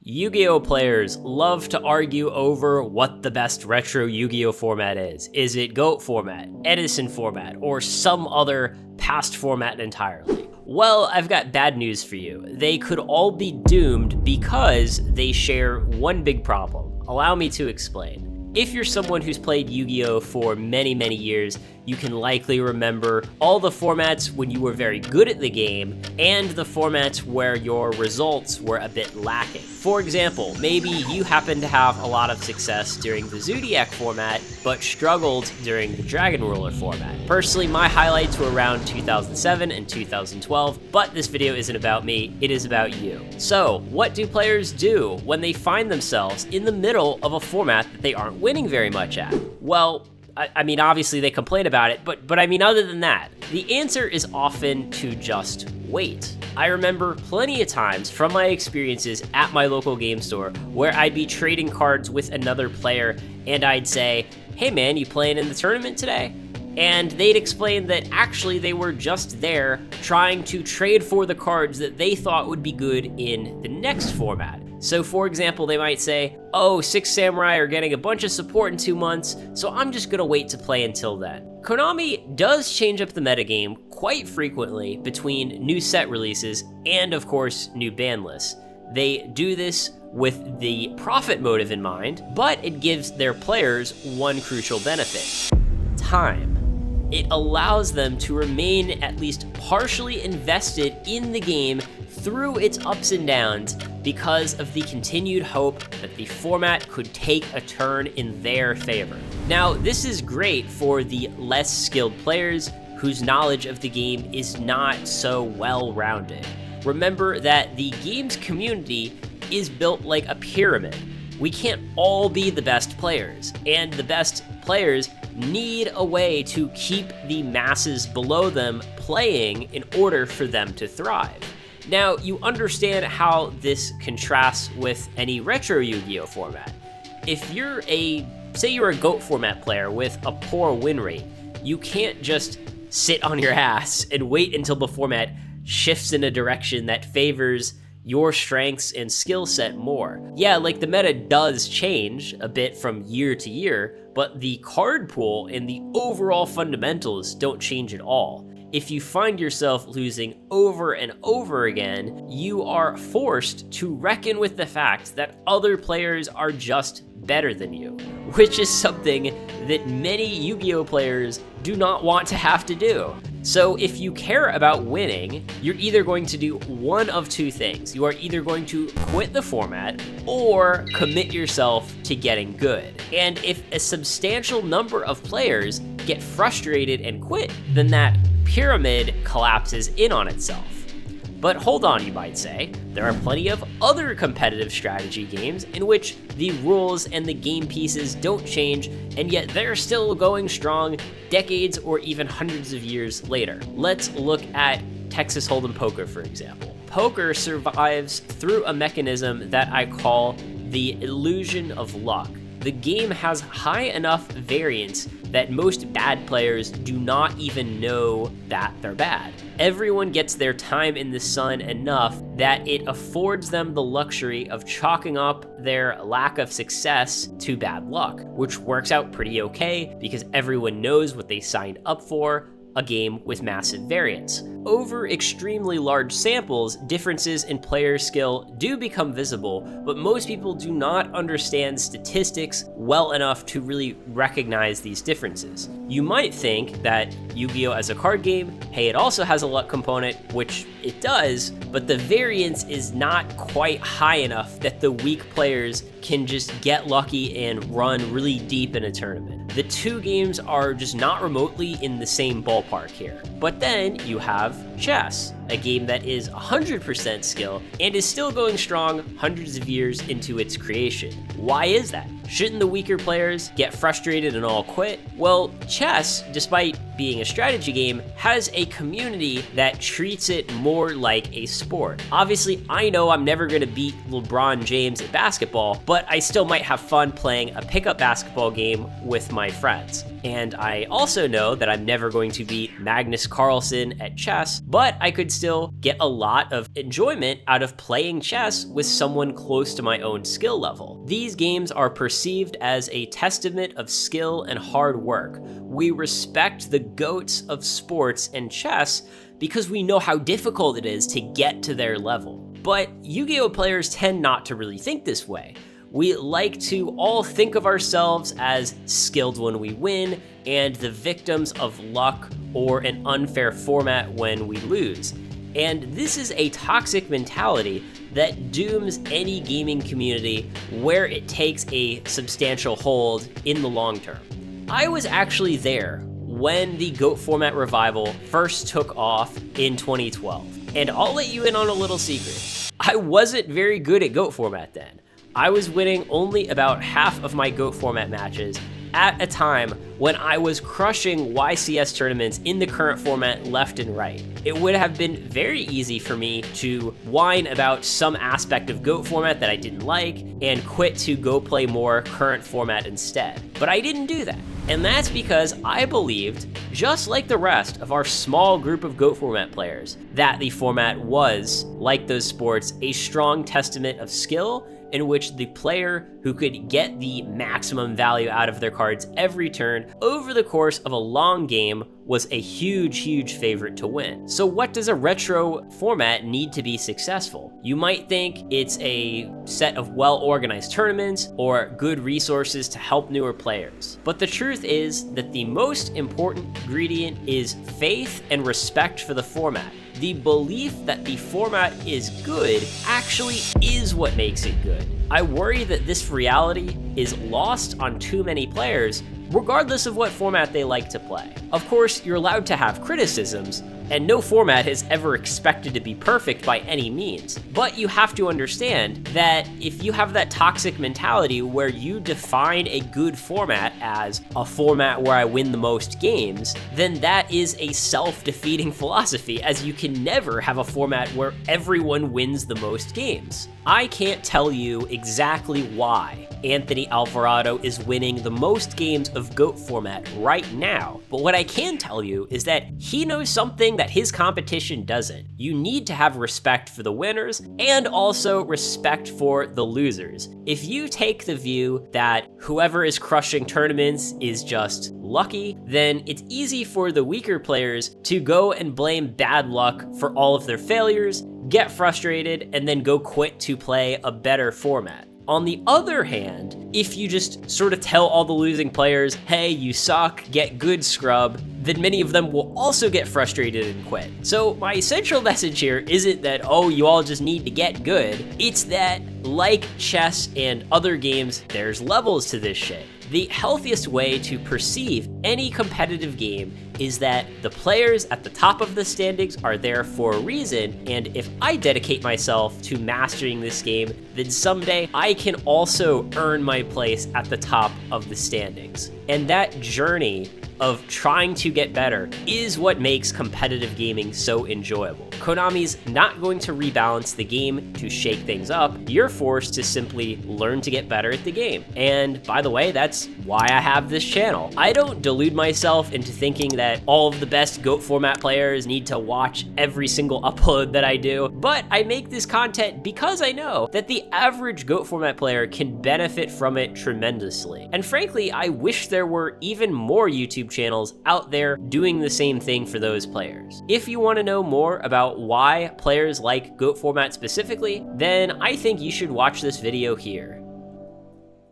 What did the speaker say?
Yu-Gi-Oh players love to argue over what the best retro Yu-Gi-Oh format is. Is it GOAT format, Edison format, or some other past format entirely? Well, I've got bad news for you. They could all be doomed because they share one big problem. Allow me to explain. If you're someone who's played Yu-Gi-Oh for many, many years, you can likely remember all the formats when you were very good at the game and the formats where your results were a bit lacking. For example, maybe you happen to have a lot of success during the Zodiac format, but struggled during the Dragon Ruler format. Personally, my highlights were around 2007 and 2012, but this video isn't about me, it is about you. So, what do players do when they find themselves in the middle of a format that they aren't winning very much at? Well, I mean, obviously they complain about it, but I mean, other than that, the answer is often to just wait. I remember plenty of times from my experiences at my local game store where I'd be trading cards with another player and I'd say, "Hey man, you playing in the tournament today?" And they'd explain that actually they were just there trying to trade for the cards that they thought would be good in the next format. So for example, they might say, "Oh, 6 Samurai are getting a bunch of support in 2 months, so I'm just gonna wait to play until then." Konami does change up the metagame quite frequently between new set releases and, of course, new ban lists. They do this with the profit motive in mind, but it gives their players one crucial benefit: time. It allows them to remain at least partially invested in the game through its ups and downs because of the continued hope that the format could take a turn in their favor. Now, this is great for the less skilled players whose knowledge of the game is not so well-rounded. Remember that the game's community is built like a pyramid. We can't all be the best players, and the best players need a way to keep the masses below them playing in order for them to thrive. Now, you understand how this contrasts with any retro Yu-Gi-Oh format. If you're say you're a GOAT format player with a poor win rate, you can't just sit on your ass and wait until the format shifts in a direction that favors your strengths and skill set more. Yeah, like the meta does change a bit from year to year, but the card pool and the overall fundamentals don't change at all. If you find yourself losing over and over again, you are forced to reckon with the fact that other players are just better than you, which is something that many Yu-Gi-Oh players do not want to have to do. So if you care about winning, you're either going to do one of two things. You are either going to quit the format or commit yourself to getting good. And if a substantial number of players get frustrated and quit, then that pyramid collapses in on itself. But hold on, you might say. There are plenty of other competitive strategy games in which the rules and the game pieces don't change, and yet they're still going strong decades or even hundreds of years later. Let's look at Texas Hold'em poker, for example. Poker survives through a mechanism that I call the illusion of luck. The game has high enough variance that most bad players do not even know that they're bad. Everyone gets their time in the sun enough that it affords them the luxury of chalking up their lack of success to bad luck, which works out pretty okay because everyone knows what they signed up for: a game with massive variance. Over extremely large samples, differences in player skill do become visible, but most people do not understand statistics well enough to really recognize these differences. You might think that Yu-Gi-Oh as a card game, hey, it also has a luck component, which it does, but the variance is not quite high enough that the weak players can just get lucky and run really deep in a tournament. The two games are just not remotely in the same ballpark here. But then you have chess, a game that is 100% skill and is still going strong hundreds of years into its creation. Why is that? Shouldn't the weaker players get frustrated and all quit? Well, chess, despite being a strategy game, has a community that treats it more like a sport. Obviously, I know I'm never going to beat LeBron James at basketball, but I still might have fun playing a pickup basketball game with my friends. And I also know that I'm never going to beat Magnus Carlsen at chess, but I could could still get a lot of enjoyment out of playing chess with someone close to my own skill level. These games are perceived as a testament of skill and hard work. We respect the GOATs of sports and chess because we know how difficult it is to get to their level. But Yu-Gi-Oh players tend not to really think this way. We like to all think of ourselves as skilled when we win and the victims of luck or an unfair format when we lose. And this is a toxic mentality that dooms any gaming community where it takes a substantial hold in the long term. I was actually there when the GOAT format revival first took off in 2012. And I'll let you in on a little secret. I wasn't very good at GOAT format then. I was winning only about half of my GOAT format matches at a time when I was crushing YCS tournaments in the current format left and right. It would have been very easy for me to whine about some aspect of GOAT format that I didn't like and quit to go play more current format instead. But I didn't do that. And that's because I believed, just like the rest of our small group of GOAT format players, that the format was, like those sports, a strong testament of skill in which the player who could get the maximum value out of their cards every turn over the course of a long game was a huge favorite to win. So what does a retro format need to be successful? You might think it's a set of well-organized tournaments or good resources to help newer players. But the truth is that the most important ingredient is faith and respect for the format. The belief that the format is good actually is what makes it good. I worry that this reality is lost on too many players, regardless of what format they like to play. Of course, you're allowed to have criticisms, and no format is ever expected to be perfect by any means. But you have to understand that if you have that toxic mentality where you define a good format as a format where I win the most games, then that is a self-defeating philosophy, as you can never have a format where everyone wins the most games. I can't tell you exactly why Anthony Alvarado is winning the most games of GOAT format right now, but what I can tell you is that he knows something that his competition doesn't. You need to have respect for the winners and also respect for the losers. If you take the view that whoever is crushing tournaments is just lucky, then it's easy for the weaker players to go and blame bad luck for all of their failures, get frustrated, and then go quit to play a better format. On the other hand, if you just sort of tell all the losing players, hey, you suck, get good, scrub, then many of them will also get frustrated and quit. So my essential message here isn't that, oh, you all just need to get good. It's that, like chess and other games, there's levels to this shit. The healthiest way to perceive any competitive game is that the players at the top of the standings are there for a reason, and if I dedicate myself to mastering this game, then someday I can also earn my place at the top of the standings. And that journey of trying to get better is what makes competitive gaming so enjoyable. Konami's not going to rebalance the game to shake things up. You're forced to simply learn to get better at the game. And by the way, that's why I have this channel. I don't delude myself into thinking that all of the best GOAT format players need to watch every single upload that I do, but I make this content because I know that the average GOAT format player can benefit from it tremendously. And frankly, I wish there were even more YouTube channels out there doing the same thing for those players. If you want to know more about why players like GOAT format specifically, then I think you should watch this video here.